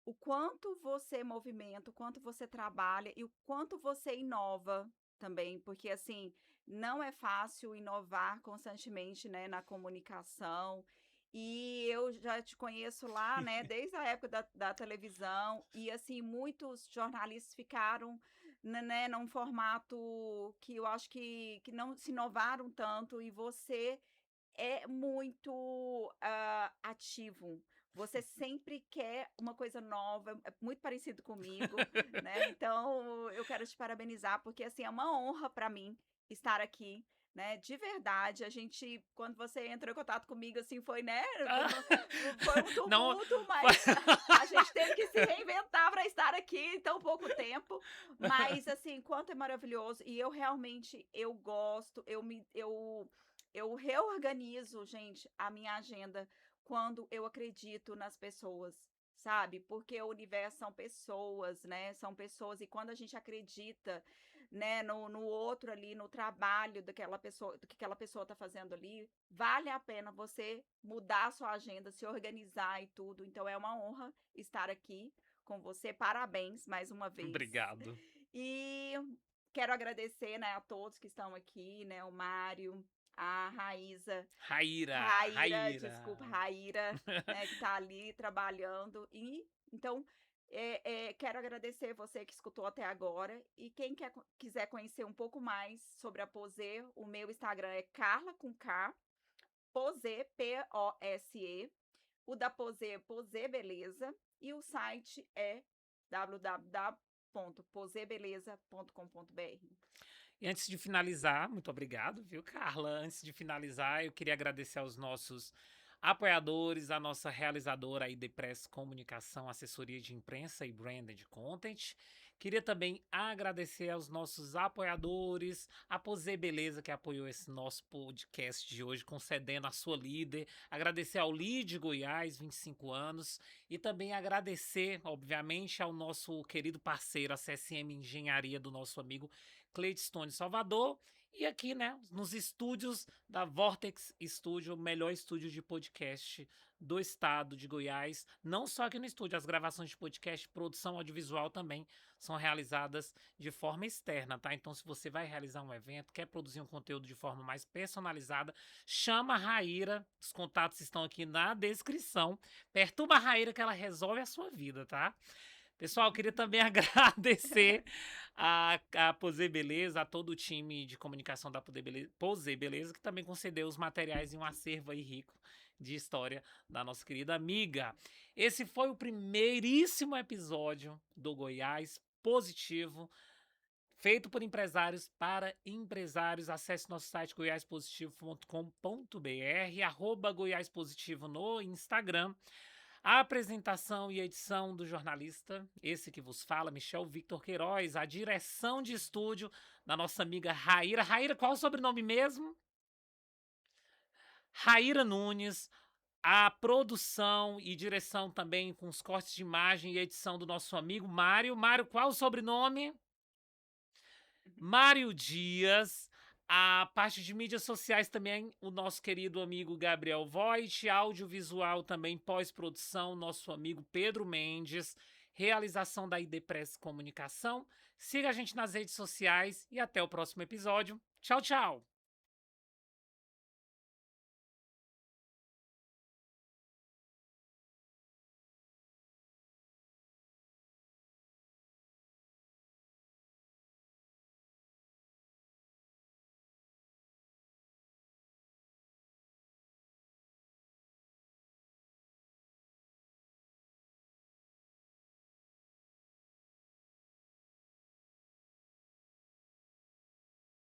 o quanto você movimenta, o quanto você trabalha e o quanto você inova também, porque assim, não é fácil inovar constantemente, né, na comunicação. E eu já te conheço lá, né, desde a época da televisão, e assim, muitos jornalistas ficaram, né, num formato que eu acho que não se inovaram tanto, e você é muito, ativo. Você sempre quer uma coisa nova, é muito parecido comigo, né, então eu quero te parabenizar, porque, assim, é uma honra para mim estar aqui, né, de verdade. A gente quando você entrou em contato comigo, assim, foi, né, foi um Não, tumulto, mas a gente teve que se reinventar para estar aqui em tão pouco tempo. Mas, assim, quanto é maravilhoso, e eu realmente eu gosto, eu reorganizo, gente, a minha agenda quando eu acredito nas pessoas, sabe? Porque o universo são pessoas, né? São pessoas, e quando a gente acredita, né, no outro ali, no trabalho daquela pessoa, do que aquela pessoa está fazendo ali, vale a pena você mudar a sua agenda, se organizar e tudo. Então é uma honra estar aqui com você. Parabéns mais uma vez. obrigado. E quero agradecer, né, a todos que estão aqui, né, o Mário, a Raíza, Raíra, Raíra. desculpa, Raíra, né, que está ali trabalhando. E então, quero agradecer você que escutou até agora. E quem quiser conhecer um pouco mais sobre a Posê, o meu Instagram é Carla com K, Posê, Pose. O da Posê é Posê Beleza. E o site é www.posebeleza.com.br. E antes de finalizar, muito obrigado, viu, Carla? Antes de finalizar, eu queria agradecer aos nossos apoiadores, a nossa realizadora a Press Comunicação, Assessoria de Imprensa e Branded Content. Queria também agradecer aos nossos apoiadores, a Posê Beleza, que apoiou esse nosso podcast de hoje, concedendo a sua líder. Agradecer ao Lead Goiás, 25 anos. E também agradecer, obviamente, ao nosso querido parceiro, a CSM Engenharia, do nosso amigo Cleidstone Salvador. E aqui, né, nos estúdios da Vortex Studio, o melhor estúdio de podcast do estado de Goiás. Não só aqui no estúdio, as gravações de podcast, produção audiovisual também são realizadas de forma externa, tá? Então, se você vai realizar um evento, quer produzir um conteúdo de forma mais personalizada, chama a Raíra. Os contatos estão aqui na descrição. Perturba a Raíra que ela resolve a sua vida, tá? Pessoal, eu queria também agradecer a Posê Beleza, a todo o time de comunicação da Posê Beleza, que também concedeu os materiais e um acervo aí rico de história da nossa querida amiga. Esse foi o primeiríssimo episódio do Goiás Positivo, feito por empresários para empresários. Acesse nosso site goiaspositivo.com.br, @Goiás Positivo no Instagram. A apresentação e edição do jornalista, esse que vos fala, Michel Victor Queiroz. A direção de estúdio da nossa amiga Raíra. Raíra, qual o sobrenome mesmo? Raíra Nunes. A produção e direção também com os cortes de imagem e edição do nosso amigo Mário. Mário, qual o sobrenome? Mário Dias. A parte de mídias sociais também, o nosso querido amigo Gabriel Voigt. Audiovisual também, pós-produção, nosso amigo Pedro Mendes. Realização da ID Press Comunicação. Siga a gente nas redes sociais e até o próximo episódio. Tchau, tchau!